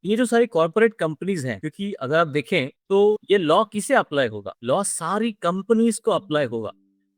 ये जो सारी कॉर्पोरेट कंपनीज हैं, क्योंकि अगर आप देखें तो ये लॉ किसे अप्लाई होगा? लॉ सारी कंपनीज को अप्लाई होगा।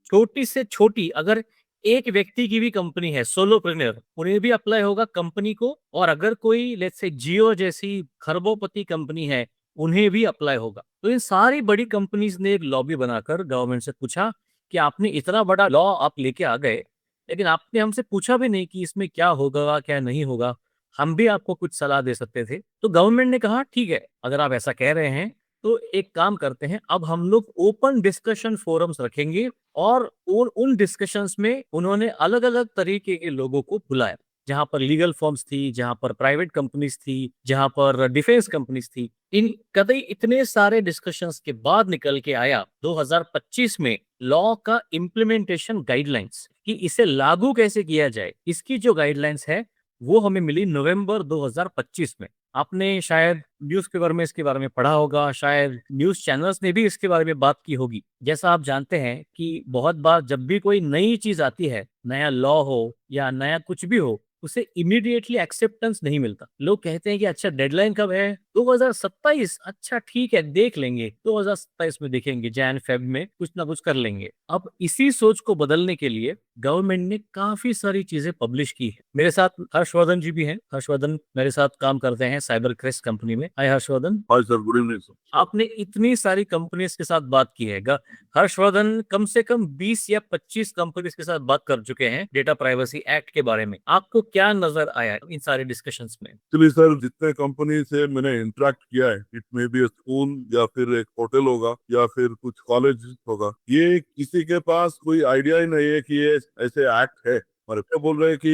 छोटी से छोटी अगर एक व्यक्ति की भी कंपनी है, सोलोप्रेन्योर, उन्हें भी अप्लाई होगा कंपनी को। और अगर कोई लेट्स से जियो जैसी खरबोपति कंपनी है, उन्हें भी अप्लाई होगा। तो इन सारी बड़ी कंपनीज ने एक लॉबी बनाकर गवर्नमेंट से पूछा कि आपने इतना बड़ा लॉ आप लेके आ गए, लेकिन आपने हमसे पूछा भी नहीं कि इसमें क्या होगा क्या नहीं होगा, हम भी आपको कुछ सलाह दे सकते थे। तो गवर्नमेंट ने कहा ठीक है, अगर आप ऐसा कह रहे हैं तो एक काम करते हैं, अब हम लोग ओपन डिस्कशन फोरम्स रखेंगे। और उन डिस्कशंस में उन्होंने अलग अलग तरीके के लोगों को बुलाया, जहां पर लीगल फर्म्स थी, जहां पर प्राइवेट कंपनीज थी, जहां पर डिफेंस कंपनीज थी। इन कतई इतने सारे डिस्कशंस के बाद निकल के आया 2025 में लॉ का इम्प्लीमेंटेशन गाइडलाइंस, कि इसे लागू कैसे किया जाए। इसकी जो गाइडलाइंस है वो हमें मिली नवंबर 2025 में। आपने शायद न्यूज़पेपर में इसके बारे में पढ़ा होगा, शायद न्यूज़ चैनल्स ने भी इसके बारे में बात की होगी। जैसा आप जानते हैं कि बहुत बार जब भी कोई नई चीज आती है, नया लॉ हो या नया कुछ भी हो, उसे इमीडिएटली एक्सेप्टेंस नहीं मिलता। लोग कहते हैं कि अच्छा डेडलाइन कब है? 2027। अच्छा ठीक है, देख लेंगे, 2027 में देखेंगे, जैन फेब में कुछ ना कुछ कर लेंगे। अब इसी सोच को बदलने के लिए गवर्नमेंट ने काफी सारी चीजें पब्लिश की है। मेरे साथ हर्षवर्धन जी भी हैं। हर्षवर्धन मेरे साथ काम करते हैं साइबर क्रेस्ट कंपनी में। Hi Harshvardhan. Hi sir, good evening sir. आपने इतनी सारी कंपनीज के साथ बात की है। हर्षवर्धन कम से कम 20 या 25 कंपनीज के साथ बात कर चुके हैं डेटा प्राइवेसी एक्ट के बारे में। आपको क्या नजर आया इन सारे डिस्कशंस में? एक्चुअली सर, जितने कंपनी से मैंने इंटरेक्ट किया है, इट में भी स्कूल या फिर एक होटल होगा या फिर कुछ कॉलेज होगा, ये किसी के पास कोई आइडिया ही नहीं है कि ये ऐसे एक्ट है। और ये बोल रहे हैं कि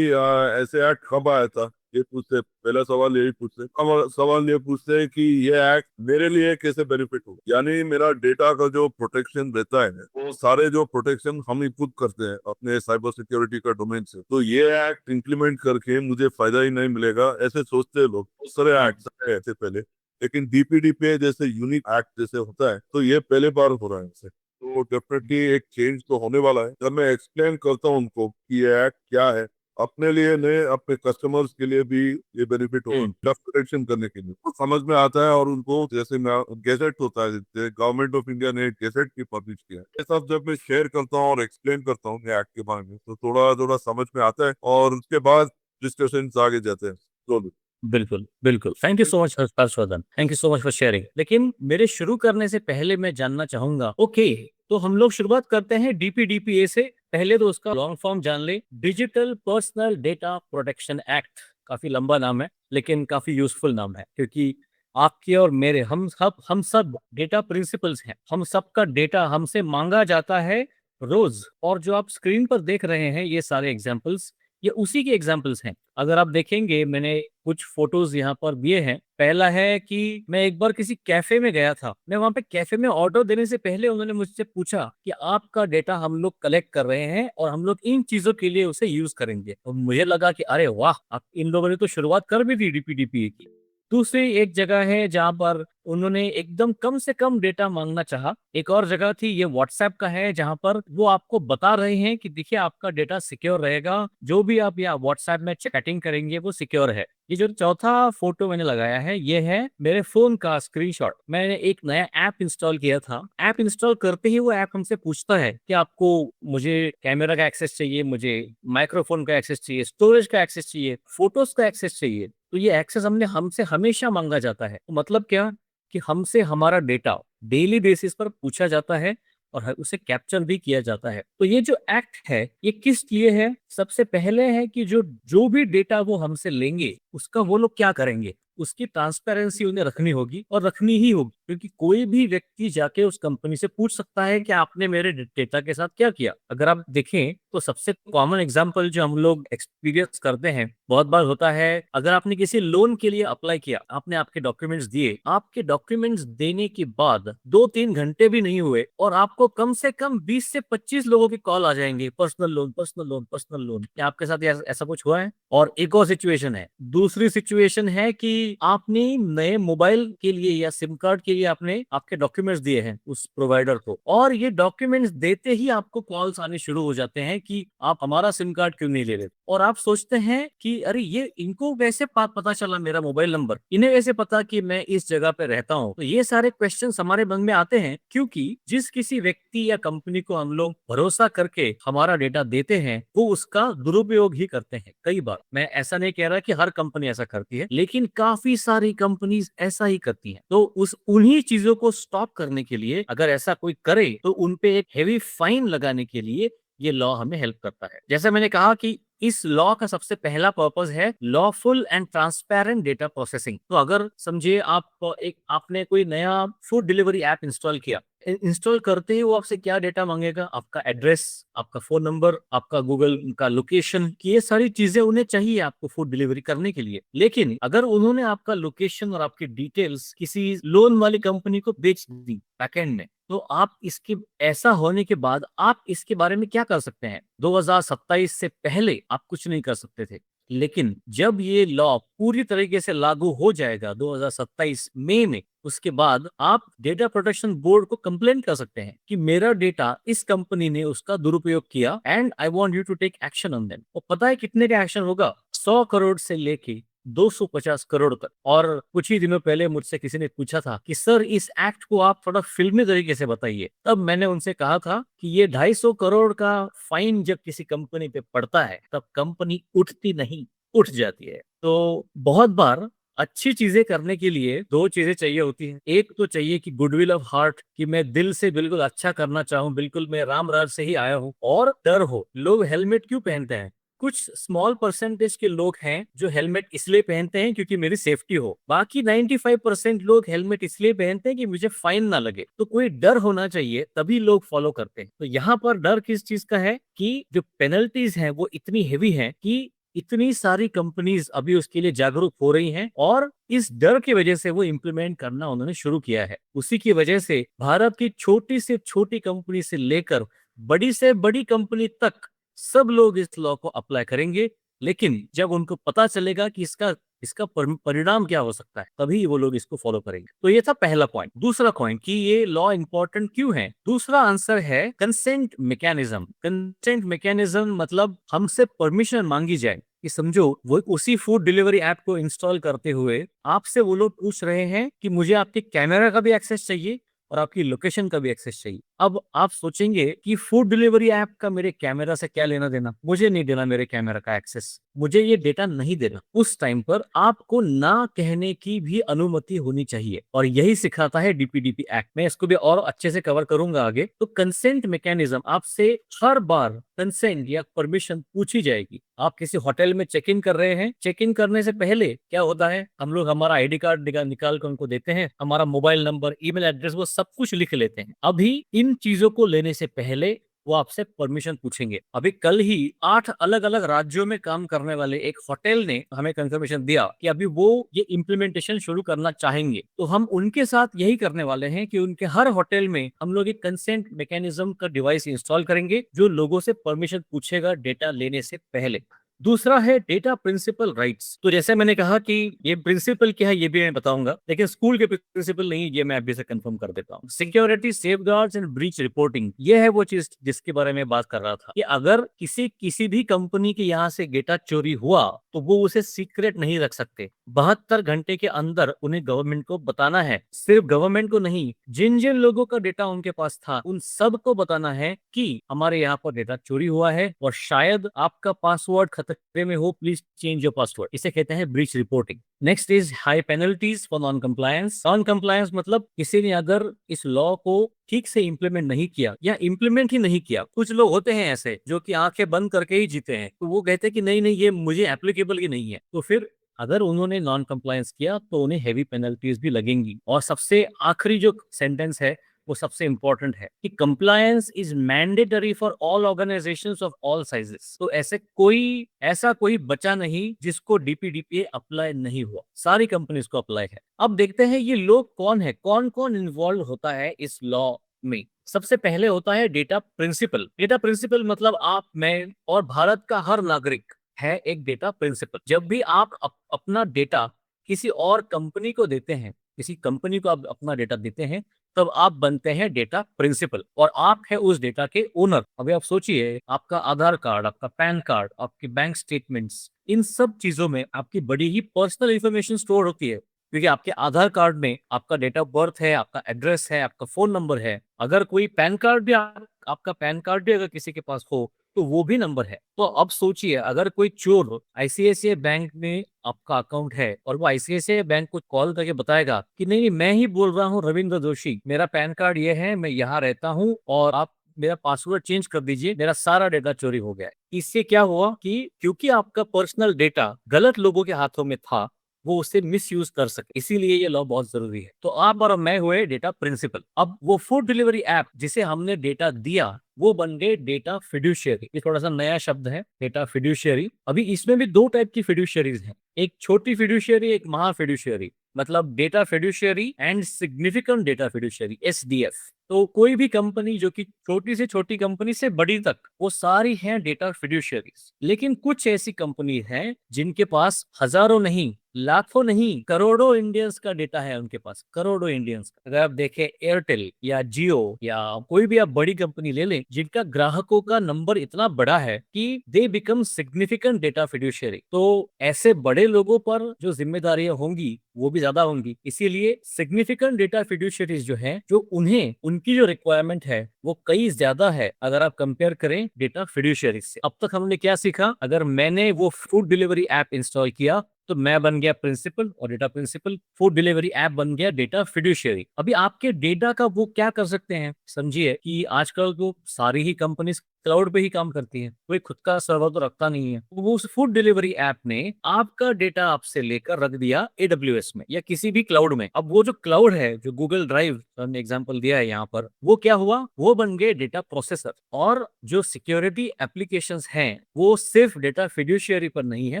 ऐसे एक्ट कब आया था, ये पूछते, पहला सवाल यही पूछते। अब सवाल ये पूछते हैं कि ये एक्ट मेरे लिए कैसे बेनिफिट हो, यानी मेरा डेटा का जो प्रोटेक्शन रहता है वो सारे जो प्रोटेक्शन हम ही खुद करते हैं अपने साइबर सिक्योरिटी का डोमेन से। तो ये एक्ट इंप्लीमेंट करके मुझे फायदा ही नहीं मिलेगा, ऐसे सोचते हैं लोग। बहुत सारे एक्ट है ऐसे पहले, लेकिन डीपीडीपी जैसे यूनिक एक्ट जैसे होता है, तो ये पहले बार हो रहा है ऐसे। तो डेफिनेटली एक चेंज तो होने वाला है। जब मैं एक्सप्लेन करता हूँ उनको कि ये एक्ट क्या है, अपने लिए नहीं, अपने कस्टमर्स के लिए भी ये बेनिफिट होगा, डस्ट प्रोटेक्शन करने के लिए तो समझ में आता है। और उनको जैसे गैजेट होता है, गवर्नमेंट ऑफ इंडिया ने गैजेट की पब्लिश किया है, ये सब जब मैं शेयर करता हूँ और एक्सप्लेन करता हूँ एक्ट के बारे में, तो थोड़ा थोड़ा समझ में आता है और उसके बाद डिस्कशन आगे जाते हैं। तो बिल्कुल बिल्कुल, thank you so much Harshvardhan, thank you so much for sharing. लेकिन मेरे शुरू करने से पहले मैं जानना चाहूंगा, ओके, तो हम लोग शुरुआत करते हैं डीपीडीपीए से। पहले तो उसका लॉन्ग फॉर्म जान ले, digital personal data protection act. काफी लंबा नाम है लेकिन काफी यूजफुल नाम है, क्योंकि आपके और मेरे, हम सब डेटा प्रिंसिपल्स हैं। हम सबका डेटा हमसे मांगा जाता है रोज। और जो आप स्क्रीन पर देख रहे हैं ये सारे एग्जांपल्स, ये उसी के एग्जांपल्स हैं। अगर आप देखेंगे, मैंने कुछ फोटोज यहाँ पर दिए हैं। पहला है कि मैं एक बार किसी कैफे में गया था। मैं वहां पे कैफे में ऑर्डर देने से पहले उन्होंने मुझसे पूछा कि आपका डेटा हम लोग कलेक्ट कर रहे हैं और हम लोग इन चीजों के लिए उसे यूज करेंगे। और मुझे लगा कि अरे वाह, आप इन लोगों ने तो शुरुआत कर भी दी डीपीडीपीए की। दूसरी एक जगह है जहां पर उन्होंने एकदम कम से कम डेटा मांगना चाहा। एक और जगह थी, ये व्हाट्सएप का है, जहां पर वो आपको बता रहे हैं कि देखिए आपका डेटा सिक्योर रहेगा, जो भी आप या व्हाट्सएप में चैटिंग करेंगे वो सिक्योर है। ये जो चौथा फोटो मैंने लगाया है, ये है मेरे फोन का स्क्रीनशॉट। मैंने एक नया ऐप इंस्टॉल किया था। ऐप इंस्टॉल करते ही वो ऐप हमसे पूछता है कि आपको, मुझे कैमरा का एक्सेस चाहिए, मुझे माइक्रोफोन का एक्सेस चाहिए, स्टोरेज का एक्सेस चाहिए, फोटोज का एक्सेस चाहिए। तो ये एक्सेस हमसे हमेशा मांगा जाता है। तो मतलब क्या, कि हमसे हमारा डेटा डेली बेसिस पर पूछा जाता है और उसे कैप्चर भी किया जाता है। तो ये जो एक्ट है ये किस लिए है? सबसे पहले है कि जो जो भी डेटा वो हमसे लेंगे उसका वो लोग क्या करेंगे, उसकी ट्रांसपेरेंसी उन्हें रखनी होगी और रखनी ही होगी। क्योंकि कोई भी व्यक्ति जाके उस कंपनी से पूछ सकता है कि आपने मेरे डेटा के साथ क्या किया। अगर आप देखें तो सबसे कॉमन एग्जांपल जो हम लोग एक्सपीरियंस करते हैं बहुत बार होता है, अगर आपने किसी लोन के लिए अप्लाई किया, आपने आपके डॉक्यूमेंट्स दिए, आपके डॉक्यूमेंट्स देने के बाद 2-3 घंटे भी नहीं हुए और आपको कम से कम 20 से 25 लोगों के कॉल आ जाएंगे, personal loan, personal loan, personal loan. क्या आपके साथ ऐसा कुछ हुआ है? और एक और सिचुएशन है, दूसरी सिचुएशन है कि आपने नए मोबाइल के लिए या सिम कार्ड के लिए आपने आपके डॉक्यूमेंट्स दिए हैं उस प्रोवाइडर को, और ये डॉक्यूमेंट्स देते ही आपको कॉल्स आने शुरू हो जाते हैं कि आप हमारा सिम कार्ड क्यों नहीं ले रहे, और आप सोचते हैं कि अरे ये इनको कैसे पता चला मेरा मोबाइल नंबर, इन्हें कैसे पता कि मैं इस जगह पे रहता हूँ। तो ये सारे क्वेश्चन हमारे मन में आते हैं, क्योंकि जिस किसी व्यक्ति या कंपनी को हम लोग भरोसा करके हमारा डेटा देते हैं वो उसका दुरुपयोग ही करते हैं कई बार। मैं ऐसा नहीं कह रहा कि हर कंपनी ऐसा करती है, लेकिन काफी सारी कंपनीज ऐसा ही करती हैं। तो उन्हीं चीजों को स्टॉप करने के लिए अगर ऐसा कोई करे तो उनपे एक हेवी फाइन लगाने के लिए ये लॉ हमें हेल्प करता है। जैसे मैंने कहा कि इस लॉ का सबसे पहला पर्पस है lawful and transparent data processing. तो अगर समझिए आपने कोई नया फूड डिलीवरी ऐप इंस्टॉल किया, इंस्टॉल करते ही वो आपसे क्या डेटा मांगेगा, आपका एड्रेस, आपका फोन नंबर, आपका गूगल का लोकेशन, ये सारी चीजें उन्हें चाहिए आपको फूड डिलीवरी करने के लिए। लेकिन अगर उन्होंने आपका लोकेशन और आपकी डिटेल्स किसी लोन वाली कंपनी को बेच दी बैकएंड में, तो आप इसके ऐसा होने के बाद आप इसके बारे में क्या कर सकते हैं? 2027 से पहले आप कुछ नहीं कर सकते थे, लेकिन जब ये लॉ पूरी तरीके से लागू हो जाएगा 2027 मई में, उसके बाद आप डेटा प्रोटेक्शन बोर्ड को कंप्लेन कर सकते हैं कि मेरा डेटा इस कंपनी ने उसका दुरुपयोग किया and I want you to take action on them. और पता है कितने का एक्शन होगा? 100 करोड़ से लेके 250 करोड़ तक। और कुछ ही दिनों पहले मुझसे किसी ने पूछा था कि सर इस एक्ट को आप थोड़ा फिल्मी तरीके से बताइए, तब मैंने उनसे कहा था कि ये 250 करोड़ का फाइन जब किसी कंपनी पे पड़ता है तब कंपनी उठती नहीं, उठ जाती है। तो बहुत बार अच्छी चीजें करने के लिए दो चीजें चाहिए होती हैं। एक तो चाहिए कि गुडविल ऑफ हार्ट, कि मैं दिल से बिल्कुल अच्छा करना चाहूं, बिल्कुल मैं राम राज से ही आया हूं, और डर हो। लोग हेलमेट क्यों पहनते हैं? कुछ स्मॉल परसेंटेज के लोग हैं जो हेलमेट इसलिए पहनते हैं क्योंकि मेरी सेफ्टी हो, बाकी 95% लोग हेलमेट इसलिए पहनते हैं कि मुझे फाइन ना लगे। तो कोई डर होना चाहिए, तभी लोग फॉलो करते हैं। तो यहाँ पर डर किस चीज का है कि जो पेनल्टीज हैं वो इतनी हेवी हैं कि इतनी सारी कंपनीज अभी उसके लिए जागरूक हो रही हैं, और इस डर की वजह से वो इम्प्लीमेंट करना उन्होंने शुरू किया है। उसी की वजह से भारत की छोटी से छोटी कंपनी से लेकर बड़ी से बड़ी कंपनी तक सब लोग इस लॉ को अप्लाई करेंगे। लेकिन जब उनको पता चलेगा कि इसका इसका परिणाम क्या हो सकता है, तभी वो लोग इसको फॉलो करेंगे। तो ये था पहला पॉइंट। दूसरा पॉइंट कि ये लॉ इंपॉर्टेंट क्यों है, दूसरा आंसर है कंसेंट मैकेनिज्म। कंसेंट मैकेनिज्म मतलब हमसे परमिशन मांगी जाए कि समझो वो उसी फूड डिलीवरी ऐप को इंस्टॉल करते हुए आपसे वो लोग पूछ रहे हैं कि मुझे आपके कैमरा का भी एक्सेस चाहिए और आपकी लोकेशन का भी एक्सेस चाहिए। अब आप सोचेंगे कि फूड डिलीवरी ऐप का मेरे कैमरा से क्या लेना देना, मुझे नहीं देना मेरे कैमरा का एक्सेस, मुझे ये डेटा नहीं देना। उस टाइम पर आपको ना कहने की भी अनुमति होनी चाहिए, और यही सिखाता है डीपीडीपी एक्ट। मैं इसको भी और अच्छे से कवर करूंगा आगे। तो कंसेंट मैकेनिज्म, आपसे हर बार कंसेंट या परमिशन पूछी जाएगी। आप किसी होटल में चेक इन कर रहे हैं, चेक इन करने से पहले क्या होता है, हम लोग हमारा आईडी कार्ड निकाल कर उनको देते हैं, हमारा मोबाइल नंबर, ईमेल एड्रेस, वो सब कुछ लिख लेते हैं। अभी इन चीजों को लेने से पहले वो आपसे परमिशन पूछेंगे। अभी कल ही 8 अलग अलग राज्यों में काम करने वाले एक होटल ने हमें कंफर्मेशन दिया कि अभी वो ये इम्प्लीमेंटेशन शुरू करना चाहेंगे। तो हम उनके साथ यही करने वाले हैं कि उनके हर होटल में हम लोग एक कंसेंट मैकेनिज्म का डिवाइस इंस्टॉल करेंगे जो लोगों से परमिशन पूछेगा डेटा लेने से पहले। दूसरा है डेटा प्रिंसिपल राइट्स। तो जैसे मैंने कहा कि ये प्रिंसिपल क्या है ये भी मैं बताऊंगा, लेकिन स्कूल के प्रिंसिपल नहीं, ये मैं अभी से कंफर्म कर देता हूँ। Security, safeguards and breach reporting, ये है वो चीज जिसके बारे में बात कर रहा था कि अगर किसी भी कंपनी के यहाँ से डेटा चोरी हुआ तो वो उसे सीक्रेट नहीं रख सकते। 72 घंटे के अंदर उन्हें गवर्नमेंट को बताना है। सिर्फ गवर्नमेंट को नहीं, जिन जिन लोगों का डेटा उनके पास था उन सबको बताना है कि हमारे यहाँ पर डेटा चोरी हुआ है और शायद आपका पासवर्ड खतरे में हो, प्लीज चेंज योर पासवर्ड। इसे कहते हैं breach reporting. Next is high penalties for non compliance. Non compliance मतलब किसी ने अगर इस लॉ को ठीक से इंप्लीमेंट नहीं किया या इंप्लीमेंट ही नहीं किया। कुछ लोग होते हैं ऐसे जो कि आंखें बंद करके ही जीते हैं, तो वो कहते हैं कि नहीं नहीं ये मुझे एप्लीकेबल ही नहीं है। तो फिर अगर उन्होंने नॉन कंप्लायंस किया तो उन्हें हेवी पेनल्टीज भी लगेंगी। और सबसे आखिरी जो सेंटेंस है वो सबसे इंपॉर्टेंट है कि compliance is mandatory for all organisations of all sizes. तो ऐसा कोई बचा नहीं जिसको डीपीडीपीए अप्लाई नहीं हुआ, सारी कंपनीज को अप्लाई है। अब देखते हैं ये लोग कौन है, कौन कौन इन्वॉल्व होता है इस लॉ में। सबसे पहले होता है डेटा प्रिंसिपल। डेटा प्रिंसिपल मतलब आप, मैं और भारत का हर नागरिक है एक डेटा प्रिंसिपल। जब भी आप अपना डेटा किसी और कंपनी को देते हैं किसी कंपनी को आप अपना डेटा देते हैं, तब आप बनते हैं डेटा प्रिंसिपल और आप है उस डेटा के ओनर। अभी आप सोचिए, आपका आधार कार्ड, आपका पैन कार्ड, आपकी बैंक स्टेटमेंट्स, इन सब चीजों में आपकी बड़ी ही पर्सनल इंफॉर्मेशन स्टोर होती है, क्योंकि आपके आधार कार्ड में आपका डेट ऑफ बर्थ है, आपका एड्रेस है, आपका फोन नंबर है। अगर कोई पैन कार्ड भी आपका पैन कार्ड भी अगर किसी के पास हो, तो वो भी नंबर है। तो अब सोचिए, अगर कोई चोर आईसीआईसीआई बैंक में आपका अकाउंट है और वो आईसीआईसीआई बैंक को कॉल करके बताएगा कि नहीं नहीं, मैं ही बोल रहा हूँ रविंद्र जोशी, मेरा पैन कार्ड ये है, मैं यहाँ रहता हूँ और आप मेरा पासवर्ड चेंज कर दीजिए, मेरा सारा डेटा चोरी हो गया है। इससे क्या हुआ कि क्योंकि आपका पर्सनल डेटा गलत लोगों के हाथों में था, वो उसे मिस यूज कर सके, इसीलिए ये लॉ बहुत जरूरी है। तो आप और मैं हुए डेटा प्रिंसिपल। अब वो फूड डिलीवरी ऐप जिसे हमने डेटा दिया, वो बन गए डेटा फिड्यूशियरी। ये थोड़ा सा नया शब्द है, डेटा फिड्यूशियरी। अभी इसमें भी दो टाइप की फिड्यूशियरीज हैं, एक छोटी फिड्यूशियरी, एक महा फिड्यूशियरी। मतलब data fiduciary and significant data fiduciary, SDF. तो कोई भी कंपनी जो कि छोटी से छोटी कंपनी से बड़ी तक, वो सारी हैं डेटा फिड्यूशियरीज। लेकिन कुछ ऐसी कंपनी हैं जिनके पास हजारों नहीं, लाखों नहीं, करोड़ों इंडियंस का डेटा है उनके पास, करोड़ों इंडियंस का। अगर आप देखें एयरटेल या जियो या कोई भी आप बड़ी कंपनी ले लें, जिनका ग्राहकों का नंबर इतना बड़ा है कि they become significant data fiduciary. तो ऐसे बड़े लोगों पर जो जिम्मेदारियां होंगी वो भी ज्यादा होंगी। इसीलिए सिग्निफिकेंट डेटा फिड्यूशियरीज जो है, जो उन्हें उनकी जो रिक्वायरमेंट है वो कई ज्यादा है अगर आप कंपेयर करें डेटा फिड्यूशियरीज से। अब तक हमने क्या सीखा? अगर मैंने वो फूड डिलीवरी ऐप इंस्टॉल किया तो मैं बन गया प्रिंसिपल और data principal, food delivery app बन गया डेटा फिड्यूशियरी। अभी आपके डेटा का वो क्या कर सकते हैं? समझिए कि आजकल तो सारी ही कंपनी क्लाउड पे ही काम करती है, कोई खुद का सर्वर तो रखता नहीं है। वो उस फूड डिलीवरी ऐप ने आपका डेटा आपसे लेकर रख दिया एडब्ल्यूएस में या किसी भी क्लाउड में। अब वो जो क्लाउड है, जो गूगल ड्राइव हमने एग्जांपल दिया है यहाँ पर, वो क्या हुआ? वो बन गए डेटा प्रोसेसर। और जो सिक्योरिटी एप्लीकेशंस हैं, वो सिर्फ डेटा फिड्यूशियरी पर नहीं है,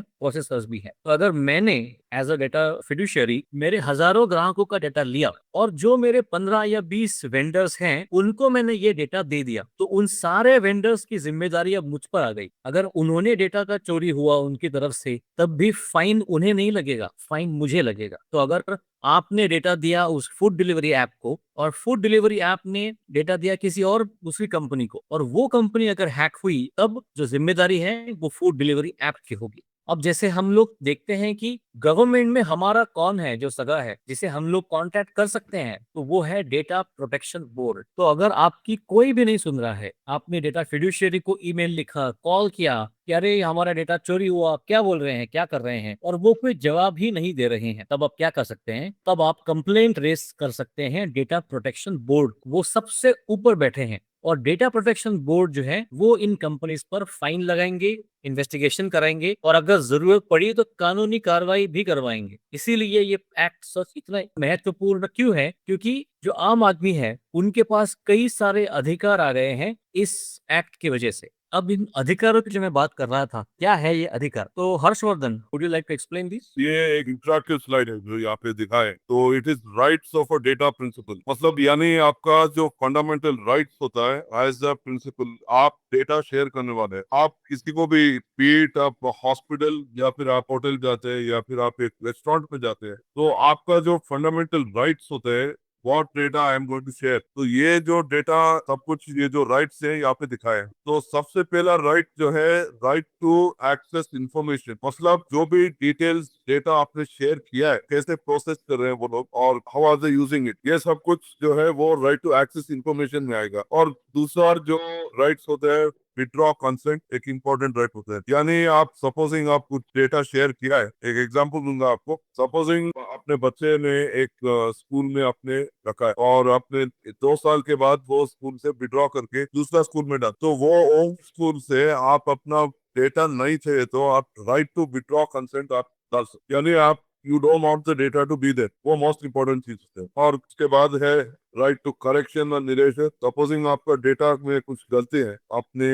प्रोसेसर्स भी है। तो अगर मैंने एज अ डेटा फिड्यूशियरी मेरे हजारों ग्राहकों का डेटा लिया और जो मेरे 15 या 20 वेंडर्स हैं उनको मैंने ये डेटा दे दिया, तो उन सारे वेंडर्स की जिम्मेदारी अब मुझ पर आ गई। अगर उन्होंने डेटा का चोरी हुआ उनकी तरफ से, तब भी फाइन उन्हें नहीं लगेगा, फाइन मुझे लगेगा। तो अगर आपने डेटा दिया उस फूड डिलीवरी ऐप को और फूड डिलीवरी ऐप ने डेटा दिया किसी और दूसरी कंपनी को, और वो कंपनी अगर हैक हुई, तब जो जिम्मेदारी है वो फूड डिलीवरी ऐप की होगी। अब जैसे हम लोग देखते हैं कि गवर्नमेंट में हमारा कौन है जो सगा है, जिसे हम लोग कांटेक्ट कर सकते हैं, तो वो है डेटा प्रोटेक्शन बोर्ड। तो अगर आपकी कोई भी नहीं सुन रहा है, आपने डेटा फिड्यूशियरी को ईमेल लिखा, कॉल किया कि अरे हमारा डेटा चोरी हुआ, क्या बोल रहे हैं, क्या कर रहे हैं, और वो कोई जवाब ही नहीं दे रहे हैं, तब आप क्या कर सकते हैं? तब आप कंप्लेंट रेस कर सकते हैं डेटा प्रोटेक्शन बोर्ड। वो सबसे ऊपर बैठे हैं और डेटा प्रोटेक्शन बोर्ड जो है वो इन कंपनीज पर फाइन लगाएंगे, इन्वेस्टिगेशन कराएंगे और अगर जरूरत पड़ी तो कानूनी कार्रवाई भी करवाएंगे। इसीलिए ये एक्ट सच इतना महत्वपूर्ण क्यों है? क्योंकि जो आम आदमी है उनके पास कई सारे अधिकार आ गए हैं इस एक्ट की वजह से। अब इन अधिकारों की जो मैं बात कर रहा था, क्या है ये अधिकार? तो Harshvardhan, would you like to explain this? ये एक इंटरैक्टिव स्लाइड है जो यहाँ पे दिखाए। तो it is rights of a data principal, मतलब यानी आपका जो फंडामेंटल राइट्स होता है एज अ प्रिंसिपल, आप डेटा शेयर करने वाले हैं। आप किसी को भी, बीट आप हॉस्पिटल या फिर आप होटल जाते हैं या फिर आप एक रेस्टोरेंट में जाते हैं, तो आपका जो फंडामेंटल राइट्स होते हैं, what data I am going to share, तो ये जो डेटा सब कुछ, ये जो राइट्स है यहाँ पे दिखाए हैं। तो सबसे पहला राइट जो है, राइट टू एक्सेस इंफॉर्मेशन, मतलब जो भी डिटेल्स डेटा आपने शेयर किया है, कैसे प्रोसेस कर रहे हैं वो लोग और how are they using it, ये सब कुछ जो है वो राइट टू एक्सेस इंफॉर्मेशन में आएगा। और दूसरा जो राइट्स होते हैं, विड्रॉ कंसेंट, एक इम्पोर्टेंट राइट होता है। यानी आप सपोजिंग आप कुछ डेटा शेयर किया है, एक एग्जांपल दूंगा आपको। सपोजिंग अपने बच्चे ने एक स्कूल में अपने रखा है और अपने 2 साल के बाद वो स्कूल से विड्रॉ करके दूसरा स्कूल में डाल, तो वो ओल्ड स्कूल से आप अपना डेटा नहीं चाहिए तो आप राइट टू विड्रॉ कंसेंट आप डाल सकते, यानी आप you don't want the data to be there, वो मोस्ट इंपॉर्टेंट चीज है। और उसके बाद है राइट टू करेक्शन और निरेशन। सपोजिंग आपका डेटा में कुछ गलती है, अपने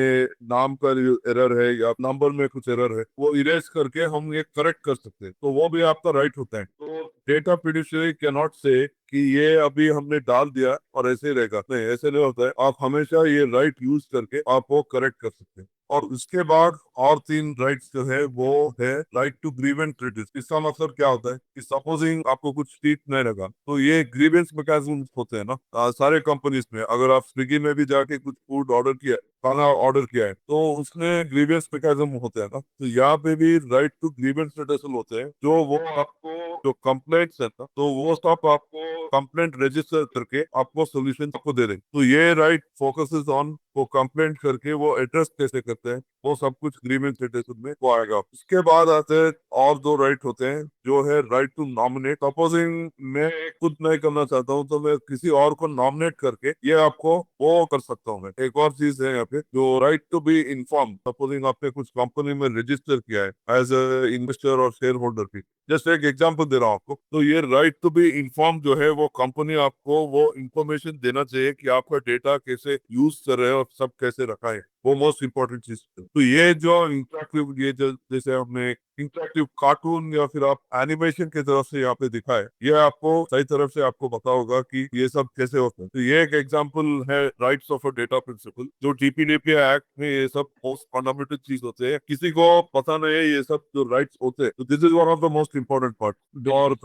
नाम का एरर है या नंबर में कुछ एरर है, वो इरेज करके हम ये करेक्ट कर सकते हैं, तो वो भी आपका राइट होता है। तो डेटा फिड्यूशियरी कैन नॉट से कि ये अभी हमने डाल दिया और ऐसे ही रहेगा, नहीं, ऐसे नहीं होता है। आप हमेशा ये राइट यूज करके आप वो करेक्ट कर सकते हैं। और उसके बाद और 3 राइट्स जो है वो है राइट टू ग्रीवेंस रेडिस। इसका मतलब क्या होता है कि सपोजिंग आपको कुछ ठीक नहीं लगा तो ये ग्रीवेंस मैकेनिज्म होते हैं ना सारे कंपनीज में। अगर आप स्विगी में भी जाके कुछ फूड ऑर्डर किया, खाना ऑर्डर किया है, तो उसमें ग्रीवेंस मैकेनिज्म होते हैं ना, तो यहाँ पे भी राइट टू ग्रीवेंस रेडिस होते हैं, जो वो आपको जो कंप्लेंट्स है ना, तो वो सब आपको कंप्लेंट रजिस्टर करके आपको सोल्यूशन आपको दे देंगे। तो ये राइट फोकसेस ऑन वो कंप्लेंट करके वो एड्रेस कैसे करते हैं, वो सब कुछ ग्रीवेंस रेडिस में वो आएगा। उसके बाद आते हैं और 2 राइट होते हैं, जो है राइट टू नॉमिनेट। सपोजिंग मैं खुद नहीं करना चाहता हूँ तो मैं किसी और को नॉमिनेट करके ये आपको वो कर सकता हूँ। मैं एक और चीज है यहाँ पे, जो right to be inform. Supposing आपने कुछ कंपनी में रजिस्टर किया है एज ए इन्वेस्टर और शेयर होल्डर की, जस्ट एक एग्जांपल दे रहा हूँ आपको, तो ये राइट टू बी इन्फॉर्म जो है वो कंपनी आपको वो इन्फॉर्मेशन देना चाहिए कि आपका डेटा कैसे यूज कर रहे हैं और सब कैसे रखा है, वो मोस्ट इम्पोर्टेंट चीज है। तो ये जो इंटरेक्टिव, ये जो जैसे हमने इंटरेक्टिव कार्टून या फिर आप एनिमेशन की तरफ से यहाँ पे दिखाए, ये आपको सही तरफ से आपको पता होगा कि ये सब कैसे होता है। तो ये एक एग्जांपल है rights of a data principal, जो डीपीडीपी एक्ट में ये सब मोस्ट फंडामेंटल चीज होते हैं, किसी को पता नहीं है ये सब जो राइट्स होते हैं। तो this is one of the most important part. और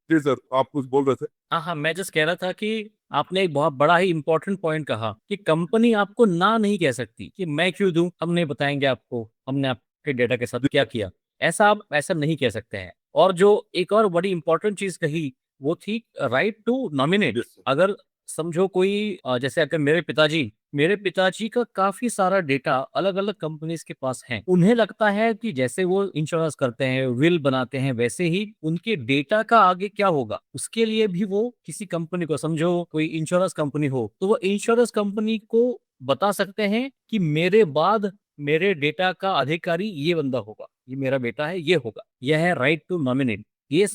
जी सर, आप कुछ बोल रहे थे? हाँ हाँ, मैं जस्ट कह रहा था कि आपने एक बहुत बड़ा ही इंपॉर्टेंट पॉइंट कहा कि कंपनी आपको ना नहीं कह सकती कि मैं क्यों दूं, हम नहीं बताएंगे आपको हमने आपके डेटा के साथ क्या किया। ऐसा आप ऐसा नहीं कह सकते हैं। और जो एक और बड़ी इंपॉर्टेंट चीज कही वो थी राइट टू नॉमिनेट। यस अगर समझो कोई जैसे अगर मेरे पिताजी का काफी सारा डेटा अलग अलग कंपनीज के पास है, उन्हें लगता है कि जैसे वो इंश्योरेंस करते हैं, विल बनाते हैं, वैसे ही उनके डेटा का आगे क्या होगा उसके लिए भी वो किसी कंपनी को, समझो कोई इंश्योरेंस कंपनी हो, तो वो इंश्योरेंस कंपनी को बता सकते हैं कि मेरे बाद मेरे डेटा का अधिकारी ये बंदा होगा, ये मेरा बेटा है, ये होगा। यह है राइट टू नॉमिनेट। ये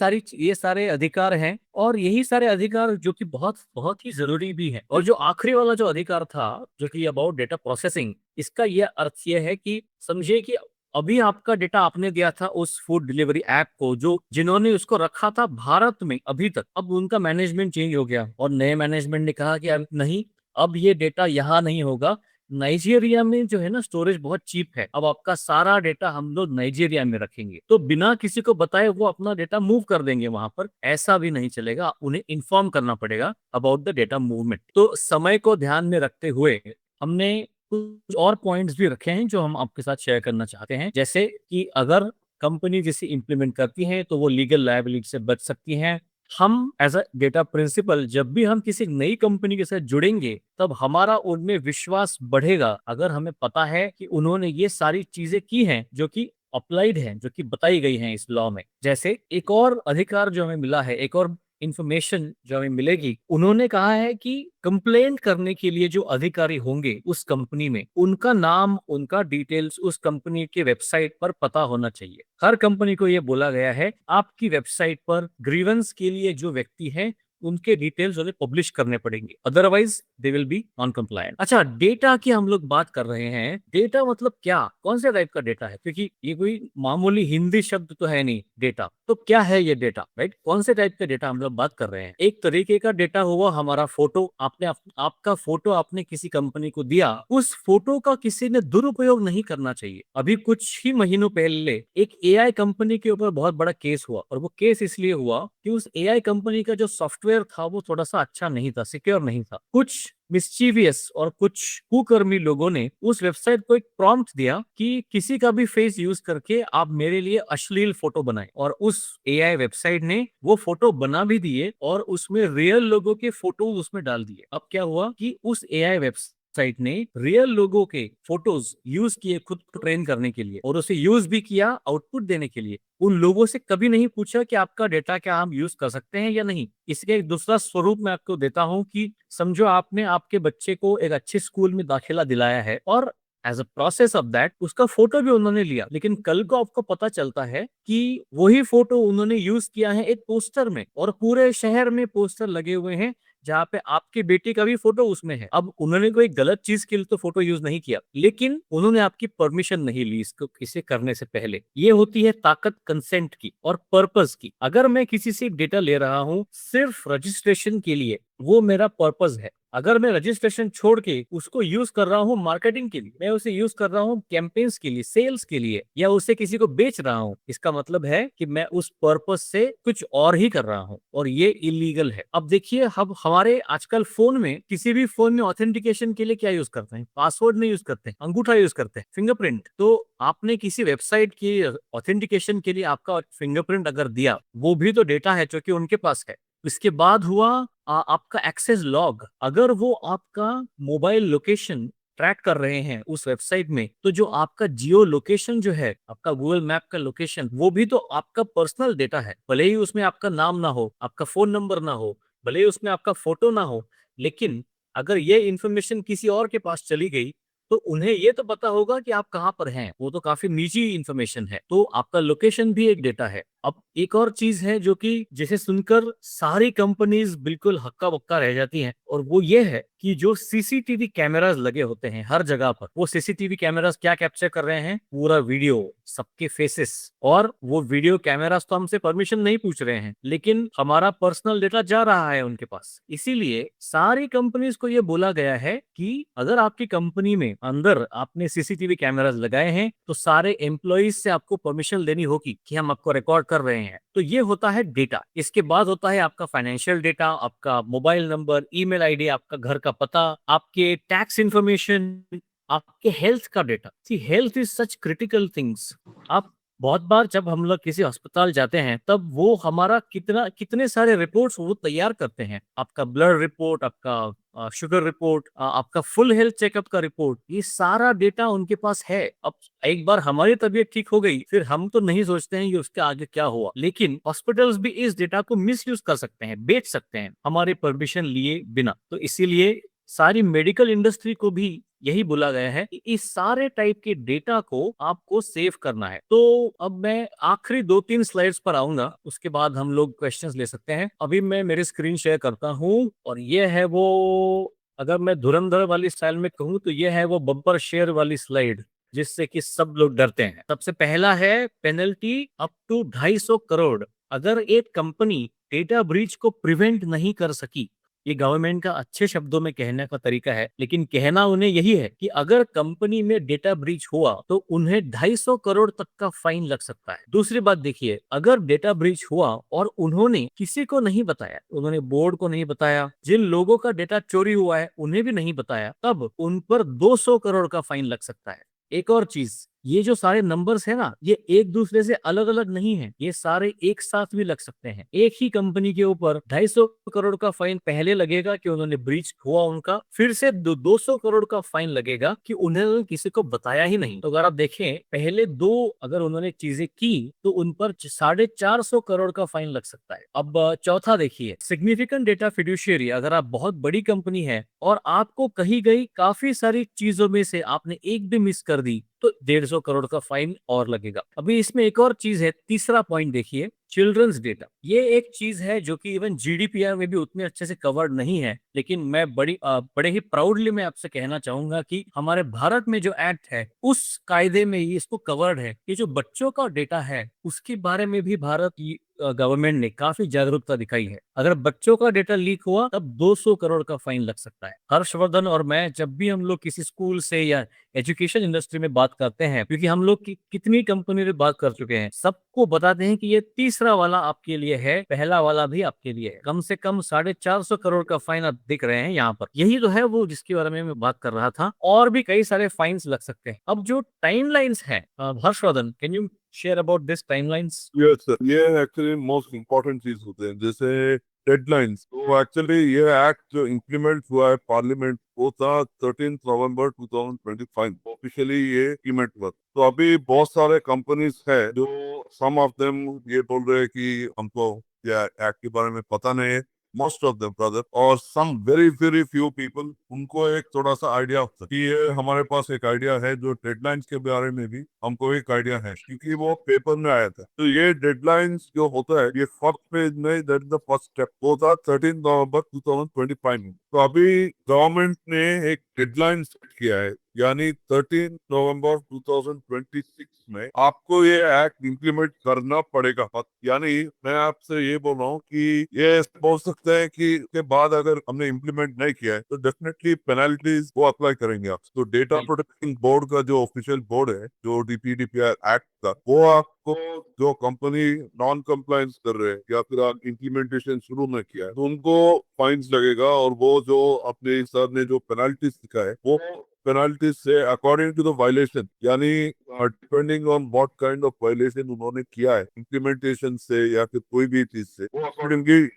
सारे अधिकार हैं, और यही सारे अधिकार जो कि बहुत बहुत ही जरूरी भी हैं। और जो आखिरी वाला जो अधिकार था, जो कि अबाउट डेटा प्रोसेसिंग, इसका यह अर्थ यह है कि समझिए कि अभी आपका डेटा आपने दिया था उस फूड डिलीवरी ऐप को, जो जिन्होंने उसको रखा था भारत में अभी तक, अब उनका मैनेजमेंट चेंज हो गया और नए मैनेजमेंट ने कहा कि अब नहीं, अब ये डेटा यहाँ नहीं होगा। नाइजीरिया में जो है ना स्टोरेज बहुत चीप है, अब आपका सारा डेटा हम लोग नाइजीरिया में रखेंगे। तो बिना किसी को बताए वो अपना डेटा मूव कर देंगे वहां पर, ऐसा भी नहीं चलेगा, उन्हें इन्फॉर्म करना पड़ेगा अबाउट द डेटा मूवमेंट। तो समय को ध्यान में रखते हुए हमने कुछ और पॉइंट्स भी रखे हैं जो हम आपके साथ शेयर करना चाहते हैं। जैसे कि अगर कंपनी जिसे इंप्लीमेंट करती है तो वो लीगल लायबिलिटी से बच सकती हैं। हम एज अ डेटा प्रिंसिपल जब भी हम किसी नई कंपनी के साथ जुड़ेंगे तब हमारा उनमें विश्वास बढ़ेगा, अगर हमें पता है कि उन्होंने ये सारी चीजें की हैं जो कि अप्लाइड हैं, जो कि बताई गई हैं इस लॉ में। जैसे एक और अधिकार जो हमें मिला है, एक और इंफॉर्मेशन जो हमें मिलेगी, उन्होंने कहा है कि कंप्लेंट करने के लिए जो अधिकारी होंगे उस कंपनी में, उनका नाम, उनका डिटेल्स उस कंपनी के वेबसाइट पर पता होना चाहिए। हर कंपनी को यह बोला गया है आपकी वेबसाइट पर ग्रीवेंस के लिए जो व्यक्ति है उनके डिटेल्स उन्हें पब्लिश करने पड़ेंगे, otherwise they will be non compliant. अच्छा, डेटा की हम लोग बात कर रहे हैं। डेटा मतलब क्या, कौन से टाइप का डेटा है, क्योंकि ये कोई मामूली हिंदी शब्द तो है नहीं डेटा। तो क्या है ये डेटा, राइट? कौन से टाइप का डेटा हम लोग बात कर रहे हैं? एक तरीके का डेटा हुआ हमारा फोटो। आपका फोटो आपने किसी कंपनी को दिया, उस फोटो का किसी ने दुरुपयोग नहीं करना चाहिए। अभी कुछ ही महीनों पहले एक एआई कंपनी के ऊपर बहुत बड़ा केस हुआ, और वो केस इसलिए हुआ कि उस एआई कंपनी का जो सॉफ्टवेयर था वो थोड़ा सा अच्छा नहीं था, सिक्योर नहीं था। कुछ मिस्चीवियस और कुछ कुकर्मी लोगों ने उस वेबसाइट को एक प्रॉम्प्ट दिया कि किसी का भी फेस यूज करके आप मेरे लिए अश्लील फोटो बनाएं, और उस एआई वेबसाइट ने वो फोटो बना भी दिए और उसमें रियल लोगों के फोटो उसमें डाल दिए। अब क्या हुआ कि उस एआई वेबसाइट ने रियल लोगों के फोटोज यूज किए खुद को ट्रेन करने के लिए, और उसे यूज भी किया आउटपुट देने के लिए। उन लोगों से कभी नहीं पूछा कि आपका डेटा क्या हम यूज कर सकते हैं या नहीं। इसके एक दूसरा स्वरूप मैं आपको देता हूं कि समझो आपने आपके बच्चे को एक अच्छे स्कूल में दाखिला दिलाया है, और as a process of that उसका फोटो भी उन्होंने लिया, लेकिन कल को आपको पता चलता है कि वही फोटो उन्होंने यूज किया है एक पोस्टर में, और पूरे शहर में पोस्टर लगे हुए हैं जहाँ पे आपकी बेटी का भी फोटो उसमें है। अब उन्होंने कोई गलत चीज के लिए तो फोटो यूज नहीं किया, लेकिन उन्होंने आपकी परमिशन नहीं ली इसको, इसे करने से पहले। ये होती है ताकत कंसेंट की और पर्पस की। अगर मैं किसी से डेटा ले रहा हूँ सिर्फ रजिस्ट्रेशन के लिए, वो मेरा पर्पस है। अगर मैं रजिस्ट्रेशन छोड़ के उसको यूज कर रहा हूँ मार्केटिंग के लिए, मैं उसे यूज कर रहा हूँ कैंपेन्स के लिए, सेल्स के लिए, या उसे किसी को बेच रहा हूँ, इसका मतलब है कि मैं उस पर्पस से कुछ और ही कर रहा हूँ और ये इलीगल है। अब देखिए, हम हमारे आजकल फोन में, किसी भी फोन में ऑथेंटिकेशन के लिए क्या यूज करते हैं? पासवर्ड नहीं यूज करते हैं, अंगूठा यूज करते हैं, फिंगरप्रिंट। तो आपने किसी वेबसाइट की ऑथेंटिकेशन के लिए आपका फिंगरप्रिंट अगर दिया, वो भी तो डेटा है जो कि उनके पास है। इसके बाद हुआ आपका एक्सेस लॉग। अगर वो आपका मोबाइल लोकेशन ट्रैक कर रहे हैं उस वेबसाइट में, तो जो आपका जियो लोकेशन जो है, आपका गूगल मैप का लोकेशन, वो भी तो आपका पर्सनल डेटा है। भले ही उसमें आपका नाम ना हो, आपका फोन नंबर ना हो, भले ही उसमें आपका फोटो ना हो, लेकिन अगर ये इंफॉर्मेशन किसी और के पास चली गई, तो उन्हें ये तो पता होगा कि आप कहाँ पर हैं। वो तो काफी निजी इंफॉर्मेशन है। तो आपका लोकेशन भी एक डेटा है। अब एक और चीज है जो कि जिसे सुनकर सारी कंपनीज बिल्कुल हक्का बक्का रह जाती हैं, और वो ये है कि जो सीसीटीवी कैमरास लगे होते हैं हर जगह पर, वो सीसीटीवी कैमरास क्या कैप्चर कर रहे हैं? पूरा वीडियो, सबके फेसेस। और वो वीडियो कैमरास तो हमसे परमिशन नहीं पूछ रहे हैं, लेकिन हमारा पर्सनल डेटा जा रहा है उनके पास। इसीलिए सारी कंपनीज को ये बोला गया है कि अगर आपकी कंपनी में अंदर आपने सीसीटीवी कैमरास लगाए हैं, तो सारे एम्प्लॉइज से आपको परमिशन लेनी होगी कि हम आपको रिकॉर्ड कर रहे हैं। तो ये होता है डेटा। इसके बाद होता है आपका फाइनेंशियल डेटा, आपका मोबाइल नंबर, ईमेल आईडी, आपका घर का पता, आपके टैक्स इंफॉर्मेशन, आपके हेल्थ का data. See, health is such critical things. आप बहुत बार जब हम लोग किसी अस्पताल जाते हैं, तब वो हमारा कितने सारे रिपोर्ट्स वो तैयार करते हैं। आपका ब्लड रिपोर्ट, आपका शुगर रिपोर्ट, आपका फुल हेल्थ चेकअप का रिपोर्ट, ये सारा डेटा उनके पास है। अब एक बार हमारी तबीयत ठीक हो गई, फिर हम तो नहीं सोचते हैं कि उसके आगे क्या हुआ, लेकिन हॉस्पिटल्स भी इस डेटा को मिसयूज कर सकते हैं, बेच सकते हैं हमारे परमिशन लिए बिना। तो इसीलिए सारी मेडिकल इंडस्ट्री को भी यही बोला गया है कि इस सारे टाइप के डेटा को आपको सेव करना है। तो अब मैं आखिरी 2-3 स्लाइड्स पर आऊंगा, उसके बाद हम लोग क्वेश्चंस ले सकते हैं। अभी मैं मेरी स्क्रीन शेयर करता हूं, और ये है वो, अगर मैं धुरंधर वाली स्टाइल में कहूँ तो ये है वो बम्पर शेयर वाली स्लाइड, जिससे कि सब लोग डरते हैं। सबसे पहला है पेनल्टी अप टू 250 करोड़। अगर एक कंपनी डेटा ब्रीच को प्रिवेंट नहीं कर सकी, ये गवर्नमेंट का अच्छे शब्दों में कहने का तरीका है, लेकिन कहना उन्हें यही है कि अगर कंपनी में डेटा ब्रीच हुआ तो उन्हें 250 करोड़ तक का फाइन लग सकता है। दूसरी बात देखिए, अगर डेटा ब्रीच हुआ और उन्होंने किसी को नहीं बताया, उन्होंने बोर्ड को नहीं बताया, जिन लोगों का डेटा चोरी हुआ है उन्हें भी नहीं बताया, तब उन पर 200 करोड़ का फाइन लग सकता है। एक और चीज, ये जो सारे नंबर्स है ना, ये एक दूसरे से अलग अलग नहीं है, ये सारे एक साथ भी लग सकते हैं। एक ही कंपनी के ऊपर 250 करोड़ का फाइन पहले लगेगा कि उन्होंने ब्रीच हुआ उनका, फिर से 200 करोड़ का फाइन लगेगा कि उन्होंने किसी को बताया ही नहीं। तो अगर आप देखें, पहले दो अगर उन्होंने चीजें की तो उन पर 450 करोड़ का फाइन लग सकता है। अब चौथा देखिए, सिग्निफिकेंट डेटा फिड्यूशियरी। अगर आप बहुत बड़ी कंपनी है और आपको कही गई काफी सारी चीजों में से आपने एक भी मिस कर दी, तो 150 करोड़ का फाइन और लगेगा। अभी इसमें एक और चीज है, तीसरा पॉइंट देखिए, चिल्ड्रंस डेटा। ये एक चीज है जो कि इवन जीडीपीआर में भी उतने अच्छे से कवर्ड नहीं है, लेकिन मैं बड़े ही प्राउडली मैं आपसे कहना चाहूंगा कि हमारे भारत में जो एक्ट है, उस कायदे में ये इसको कवर्ड है कि जो बच्चों का डेटा है उसके बारे में भी भारत की गवर्नमेंट ने काफी जागरूकता दिखाई है। अगर बच्चों का डेटा लीक हुआ तब 200 करोड़ का फाइन लग सकता है। हर्षवर्धन और मैं जब भी हम लोग किसी स्कूल से या एजुकेशन इंडस्ट्री में बात करते हैं, क्योंकि हम लोग कितनी कंपनी में बात कर चुके हैं, सबको बताते हैं कि ये तीसरा वाला आपके लिए है, पहला वाला भी आपके लिए है। कम से कम 450 करोड़ का फाइन आप दिख रहे हैं यहाँ पर। यही तो है वो जिसके बारे में मैं बात कर रहा था। और भी कई सारे फाइन्स लग सकते हैं। अब जो टाइमलाइंस है, Harshvardhan, can you share about this timelines? Yes sir, ये एक्चुअली मोस्ट इम्पोर्टेंट चीज होते हैं, जैसे डेडलाइंस। तो एक्चुअली ये एक्ट जो इम्प्लीमेंट हुआ है पार्लियामेंट, वो था 13 नवंबर 2025 ऑफिशियली ये इम्प्लीमेंट हुआ। तो अभी बहुत सारे कंपनीज है जो सम ऑफ देम ये बोल रहे हैं कि हमको ये एक्ट के बारे में पता नहीं है, मोस्ट ऑफ देम ब्रदर, और some very very few people, उनको एक थोड़ा सा आइडिया होता है कि ये हमारे पास एक आइडिया है। जो डेडलाइंस के बारे में भी हमको एक आइडिया है, क्योंकि वो पेपर में आया था। तो ये डेडलाइंस जो होता है, ये फर्स्ट पेज में, that is the first step, वो था 13 नवंबर 2025 में। तो अभी गवर्नमेंट ने एक डेडलाइन सेट किया है यानी 13 नवंबर 2026 में आपको ये एक्ट इम्प्लीमेंट करना पड़ेगा। यानी मैं आपसे ये बोल रहा हूँ कि ये बोल सकते हैं कि इसके बाद अगर हमने इम्प्लीमेंट नहीं किया है तो डेफिनेटली पेनल्टीज वो अप्लाई करेंगे आप। तो डेटा प्रोटेक्शन बोर्ड का जो ऑफिशियल बोर्ड है, जो डीपीडीपीआर एक्ट का, वो आपको जो कंपनी नॉन कंप्लायंस कर रहे हैं या फिर आप इम्प्लीमेंटेशन शुरू में किया है तो उनको फाइन्स लगेगा, और वो जो अपने सर ने जो पेनल्टी लिखा है वो पेनल्टी से अकॉर्डिंग टू द वायलेशन, यानी depending on what kind of violation उन्होंने किया है इम्प्लीमेंटेशन से या फिर कोई भी चीज से, वो अकॉर्डिंगली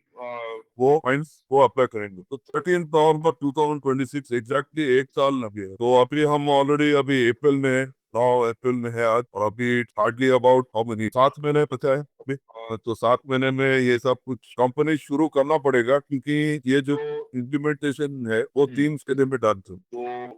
वो फाइन्स वो अप्लाई करेंगे। तो 13 नवंबर 2026 एग्जैक्टली एक साल लगे है। तो अभी हम ऑलरेडी अभी अप्रैल में है, 9 अप्रैल में है आज, और अभी हार्डली अबाउट हाउ मेनी 7 महीने बचा है अभी। तो 7 महीने में ये सब कुछ कंपनी शुरू करना पड़ेगा, क्योंकि ये जो इम्प्लीमेंटेशन है वो 3 स्टेज में डाल दो।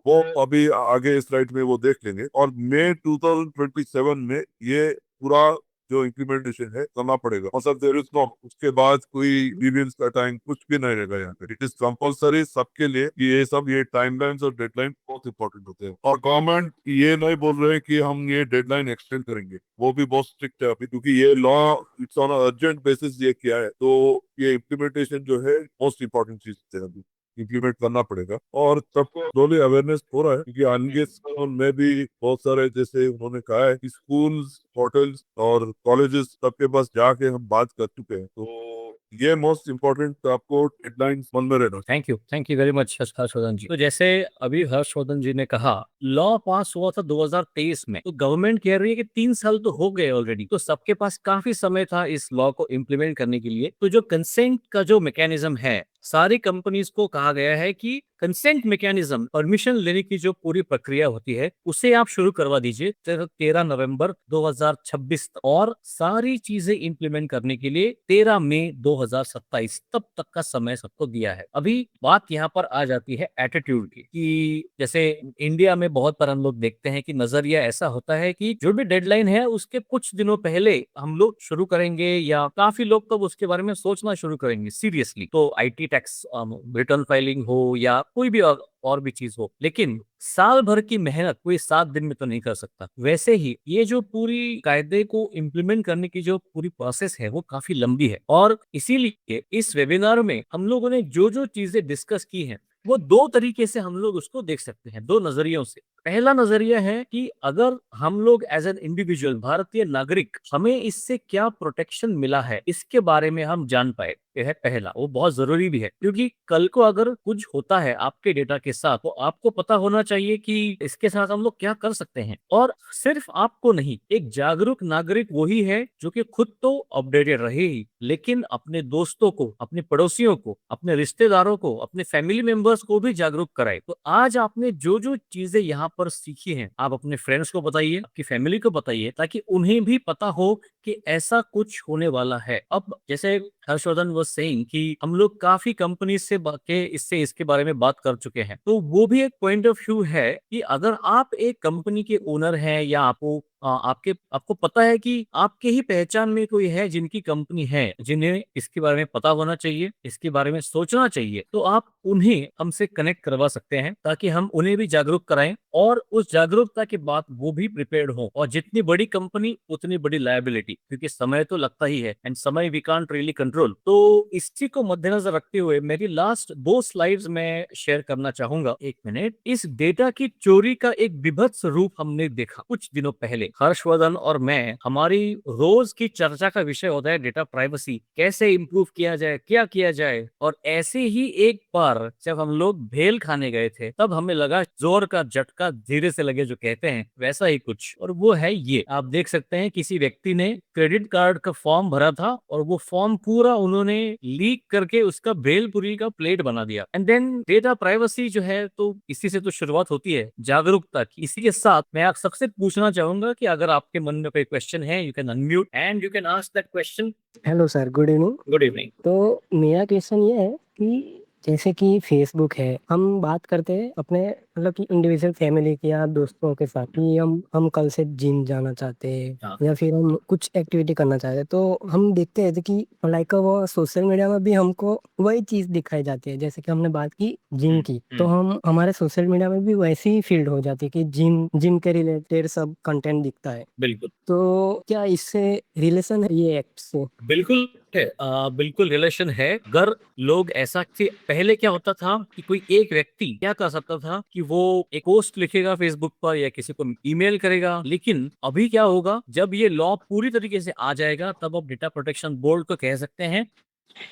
वो अभी आगे स्लाइड में वो देख लेंगे, और मई 2027 में ये पूरा जो इम्प्लीमेंटेशन है करना पड़ेगा। मतलब देयर इज नो उसके बाद कोई रिव्यूज का टाइम कुछ भी नहीं रहेगा यहाँ पे। इट इज कंपलसरी सबके लिए कि ये सब ये टाइमलाइंस और डेडलाइन बहुत इंपॉर्टेंट होते हैं, और गवर्नमेंट ये नहीं बोल रहे हैं कि हम ये डेडलाइन एक्सटेंड करेंगे, वो भी बहुत स्ट्रिक्ट है अभी, क्योंकि ये law it's on urgent basis ये किया है। तो ये इम्प्लीमेंटेशन जो है मोस्ट इंपॉर्टेंट चीज है, अभी इम्प्लीमेंट करना पड़ेगा। और सबको स्लोली अवेयरनेस हो रहा है, क्योंकि आगे में भी बहुत सारे, जैसे उन्होंने कहा है कि स्कूल्स, होटल्स और कॉलेजेस सबके पास जाके हम बात कर चुके हैं। तो ये मोस्ट इम्पोर्टेंट आपको डेडलाइन मन में रहना। Thank you very much Harshvardhan ji. तो जैसे अभी हर्षवर्धन जी ने कहा, लॉ पास हुआ था 2023 में, तो गवर्नमेंट कह रही है कि 3 साल तो हो गए ऑलरेडी, तो सबके पास काफी समय था इस लॉ को इम्प्लीमेंट करने के लिए। तो जो कंसेंट का जो मैकेनिज्म है, सारी कंपनीज को कहा गया है कि कंसेंट मैकेनिज्म, परमिशन लेने की जो पूरी प्रक्रिया होती है, उसे आप शुरू करवा दीजिए 13 नवंबर 2026 तक, और सारी चीजें इंप्लीमेंट करने के लिए 13 मई 2027 तब तक का समय सबको दिया है। अभी बात यहाँ पर आ जाती है एटीट्यूड की, कि जैसे इंडिया में बहुत बार हम लोग देखते हैं कि नजरिया ऐसा होता है कि जो भी डेडलाइन है उसके कुछ दिनों पहले हम लोग शुरू करेंगे, या काफी लोग तो उसके बारे में सोचना शुरू करेंगे सीरियसली। तो आईटी टैक्स रिटर्न फाइलिंग हो या कोई भी और भी चीज हो, लेकिन साल भर की मेहनत कोई 7 दिन में तो नहीं कर सकता। वैसे ही ये जो पूरी कायदे को इम्प्लीमेंट करने की जो पूरी प्रोसेस है वो काफी लंबी है, और इसीलिए इस वेबिनार में हम लोगों ने जो जो चीजें डिस्कस की हैं वो 2 तरीके से हम लोग उसको देख सकते हैं, 2 नजरियों से। पहला नजरिया है कि अगर हम लोग एज एन इंडिविजुअल भारतीय नागरिक, हमें इससे क्या प्रोटेक्शन मिला है, इसके बारे में हम जान पाए, ये है पहला। वो बहुत जरूरी भी है, क्योंकि कल को अगर कुछ होता है आपके डेटा के साथ, तो आपको पता होना चाहिए कि इसके साथ हम लोग क्या कर सकते हैं। और सिर्फ आपको नहीं, एक जागरूक नागरिक वही है जो कि खुद तो अपडेटेड रहे ही, लेकिन अपने दोस्तों को, अपने पड़ोसियों को, अपने रिश्तेदारों को, अपने फैमिली मेंबर्स को भी जागरूक कराए। तो आज आपने जो जो चीजें यहाँ पर सीखी हैं, आप अपने फ्रेंड्स को बताइए, आपकी फैमिली को बताइए, ताकि उन्हें भी पता हो कि ऐसा कुछ होने वाला है। अब जैसे हर्षवर्धन वाज सेइंग कि हम लोग काफी कंपनी से इससे इसके बारे में बात कर चुके हैं, तो वो भी एक पॉइंट ऑफ व्यू है कि अगर आप एक कंपनी के ओनर हैं, या आपको पता है कि आपके ही पहचान में कोई है जिनकी कंपनी है, जिन्हें इसके बारे में पता होना चाहिए, इसके बारे में सोचना चाहिए, तो आप उन्हें हमसे कनेक्ट करवा सकते हैं, ताकि हम उन्हें भी जागरूक कराएं, और उस जागरूकता के बाद वो भी प्रिपेयर्ड हो। और जितनी बड़ी कंपनी उतनी बड़ी लायबिलिटी, क्योंकि समय तो लगता ही है, एंड समय वी कांट रियली कंट्रोल। तो इसी को मद्देनजर रखते हुए मेरी लास्ट 2 स्लाइड्स में शेयर करना चाहूंगा। 1 मिनट। इस डेटा की चोरी का एक विभत्स रूप हमने देखा कुछ दिनों पहले। हर्षवर्धन और मैं, हमारी रोज की चर्चा का विषय होता है डेटा प्राइवेसी, कैसे इंप्रूव किया जाए, क्या किया जाए। और ऐसे ही एक बार जब हम लोग भेल खाने गए थे, तब हमें लगा जोर का झटका धीरे से लगे, जो कहते हैं वैसा ही कुछ। और वो है ये, आप देख सकते हैं किसी व्यक्ति ने क्रेडिट कार्ड का फॉर्म भरा था, और वो फॉर्म पूरा उन्होंने लीक करके उसका भेलपुरी का प्लेट बना दिया। एंड देन डेटा प्राइवेसी जो है, तो इसी से तो शुरुआत होती है जागरूकता की। इसी के साथ मैं आप सबसे पूछना चाहूंगा कि अगर आपके मन में कोई क्वेश्चन है, you can unmute and you can ask that question. Hello sir, good evening. Good evening. तो मेरा क्वेश्चन ये है कि जैसे कि फेसबुक है, हम बात करते हैं अपने मतलब कि इंडिविजुअल फैमिली के या दोस्तों के साथ कि हम कल से जिम जाना चाहते हैं हाँ। या फिर हम कुछ एक्टिविटी करना चाहते हैं, तो हम देखते हैं कि लाइक वो सोशल मीडिया में भी हमको वही चीज दिखाई जाती है। जैसे कि हमने बात की जिम की, तो हम हमारे सोशल मीडिया में भी वैसी ही फील्ड हो जाती है कि जिम जिम के रिलेटेड सब कंटेंट दिखता है। बिल्कुल तो क्या इससे रिलेशन है ये एक्ट से? बिल्कुल है, बिल्कुल रिलेशन है। अगर लोग ऐसा कि पहले क्या होता था कि कोई एक व्यक्ति क्या कर सकता था कि वो एक पोस्ट लिखेगा फेसबुक पर या किसी को ईमेल करेगा, लेकिन अभी क्या होगा जब ये लॉ पूरी तरीके से आ जाएगा तब अब डेटा प्रोटेक्शन बोर्ड को कह सकते हैं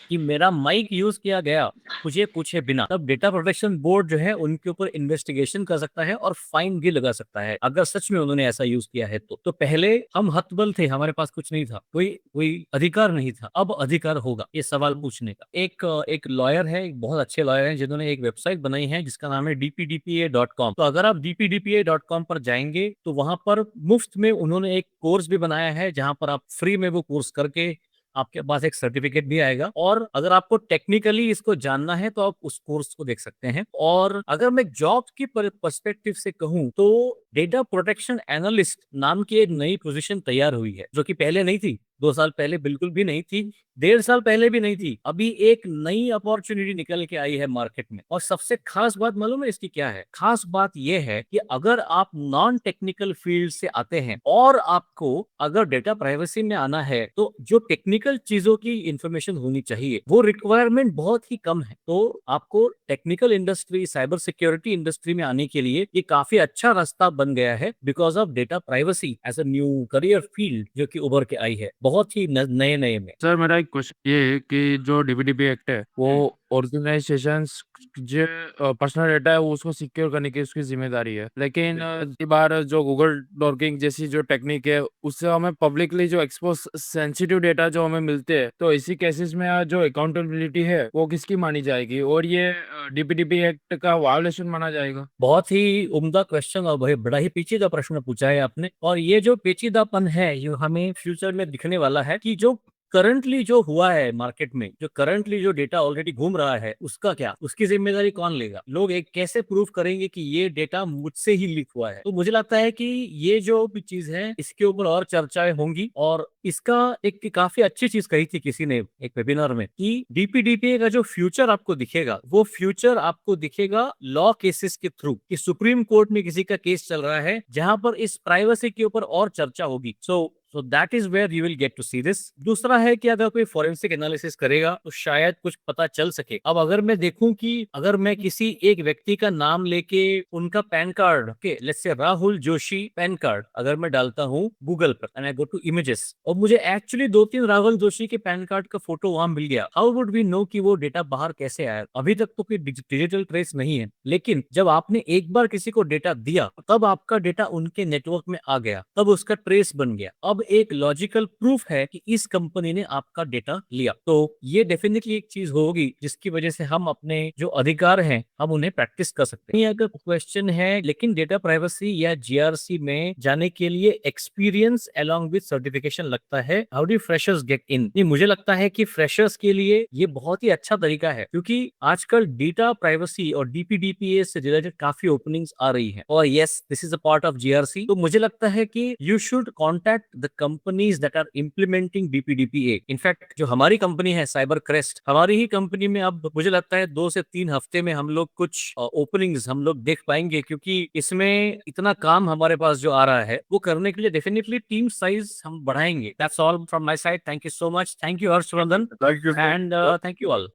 कि मेरा माइक यूज किया गया मुझे पूछे बिना, तब डेटा प्रोटेक्शन बोर्ड जो है उनके ऊपर इन्वेस्टिगेशन कर सकता है और फाइन भी लगा सकता है अगर सच में उन्होंने ऐसा यूज किया है। तो पहले हम हतबल थे, हमारे पास कुछ नहीं था, कोई कोई अधिकार नहीं था, अब अधिकार होगा ये सवाल पूछने का। एक लॉयर है, एक बहुत अच्छे लॉयर हैं जिन्होंने एक वेबसाइट बनाई है जिसका नाम है dpdpa.com। तो अगर आप dpdpa.com पर जाएंगे तो वहां पर मुफ्त में उन्होंने एक कोर्स भी बनाया है जहां पर आप फ्री में वो कोर्स करके आपके पास एक सर्टिफिकेट भी आएगा। और अगर आपको टेक्निकली इसको जानना है तो आप उस कोर्स को देख सकते हैं। और अगर मैं जॉब की पर्सपेक्टिव से कहूं तो डेटा प्रोटेक्शन एनालिस्ट नाम की एक नई पोजीशन तैयार हुई है जो कि पहले नहीं थी, 2 साल पहले बिल्कुल भी नहीं थी, 1.5 साल पहले भी नहीं थी। अभी एक नई अपॉर्चुनिटी निकल के आई है मार्केट में। और सबसे खास बात मालूम है इसकी क्या है? खास बात यह है कि अगर आप नॉन टेक्निकल फील्ड से आते हैं और आपको अगर डेटा प्राइवेसी में आना है तो जो टेक्निकल चीजों की इंफॉर्मेशन होनी चाहिए वो रिक्वायरमेंट बहुत ही कम है। तो आपको technical industry, cyber security industry में आने के लिए ये काफी अच्छा रास्ता बन गया है because of data privacy as a new career field जो कि उभर के आई है बहुत ही नए नए में। सर मेरा एक क्वेश्चन ये है कि जो डीपीडीपी एक्ट है वो ऑर्गेनाइजेशंस जो पर्सनल डेटा है वो उसको सिक्योर करने की उसकी जिम्मेदारी है, लेकिन कई बार जो गूगल डॉकिंग जैसी जो टेक्निक है उससे हमें पब्लिकली जो एक्सपोज सेंसिटिव डेटा जो हमें मिलते हैं, तो इसी केसेस में जो अकाउंटेबिलिटी है वो किसकी मानी जाएगी और ये डीपीडीपी एक्ट का वायोलेशन माना जाएगा? बहुत ही उम्दा क्वेश्चन और भाई बड़ा ही पेचीदा प्रश्न पूछा है आपने। और ये जो पेचीदापन है ये हमें फ्यूचर में दिखने वाला है कि जो करंटली जो हुआ है मार्केट में, जो करंटली जो डेटा ऑलरेडी घूम रहा है उसका क्या, उसकी जिम्मेदारी कौन लेगा? लोग एक कैसे प्रूव करेंगे कि ये डेटा मुझसे ही लीक हुआ है? तो मुझे लगता है कि ये जो भी चीज है इसके ऊपर और चर्चाएं होंगी। और इसका एक काफी अच्छी चीज कही थी किसी ने एक वेबिनार में कि डीपीडीपीए का जो फ्यूचर आपको दिखेगा वो फ्यूचर आपको दिखेगा लॉ केसेस के थ्रू, कि सुप्रीम कोर्ट में किसी का केस चल रहा है जहां पर इस प्राइवेसी के ऊपर और चर्चा होगी। So that is where you will get to see this. दूसरा है कि अगर कोई फॉरेंसिक एनालिसिस करेगा तो शायद कुछ पता चल सके। अब अगर मैं देखूं कि अगर मैं किसी एक व्यक्ति का नाम लेके उनका pan card, okay let's say Rahul Joshi pan card, अगर मैं डालता हूं गूगल पर and I go to images और मुझे एक्चुअली 2-3 राहुल जोशी के पैन कार्ड का फोटो वहां मिल गया, हाउ वुड वी नो कि वो डेटा बाहर कैसे आया? अभी तक तो कोई डिजिटल ट्रेस नहीं है, लेकिन जब आपने एक बार किसी को डेटा दिया तब आपका डेटा उनके नेटवर्क में आ गया, तब उसका ट्रेस बन गया। अब एक लॉजिकल प्रूफ है कि इस कंपनी ने आपका डेटा लिया। तो ये डेफिनेटली एक चीज होगी जिसकी वजह से हम अपने जो अधिकार हैं हम उन्हें प्रैक्टिस कर सकते हैं। ये अगर क्वेश्चन है, लेकिन डेटा प्राइवेसी या जीआरसी में जाने के लिए एक्सपीरियंस अलोंग विद सर्टिफिकेशन लगता है। How do freshers get in? नहीं, मुझे लगता है कि फ्रेशर्स के लिए ये बहुत ही अच्छा तरीका है क्योंकि आजकल डेटा प्राइवेसी और डीपीडीपीए से रिलेटेड काफी ओपनिंग्स आ रही हैं और yes this is a part of GRC. तो मुझे लगता है कि you should contact the companies that are implementing DPDPA. In fact जो हमारी कंपनी है साइबर क्रेस्ट, हमारी ही कंपनी में अब मुझे लगता है 2 से 3 हफ्ते में हम लोग कुछ ओपनिंग्स हम लोग देख पाएंगे क्योंकि इसमें इतना काम हमारे पास जो आ रहा है वो करने के लिए डेफिनेटली टीम साइज हम बढ़ाएंगे। That's all from my side. Thank you so much. Thank you Harshvardhan thank you and thank you all.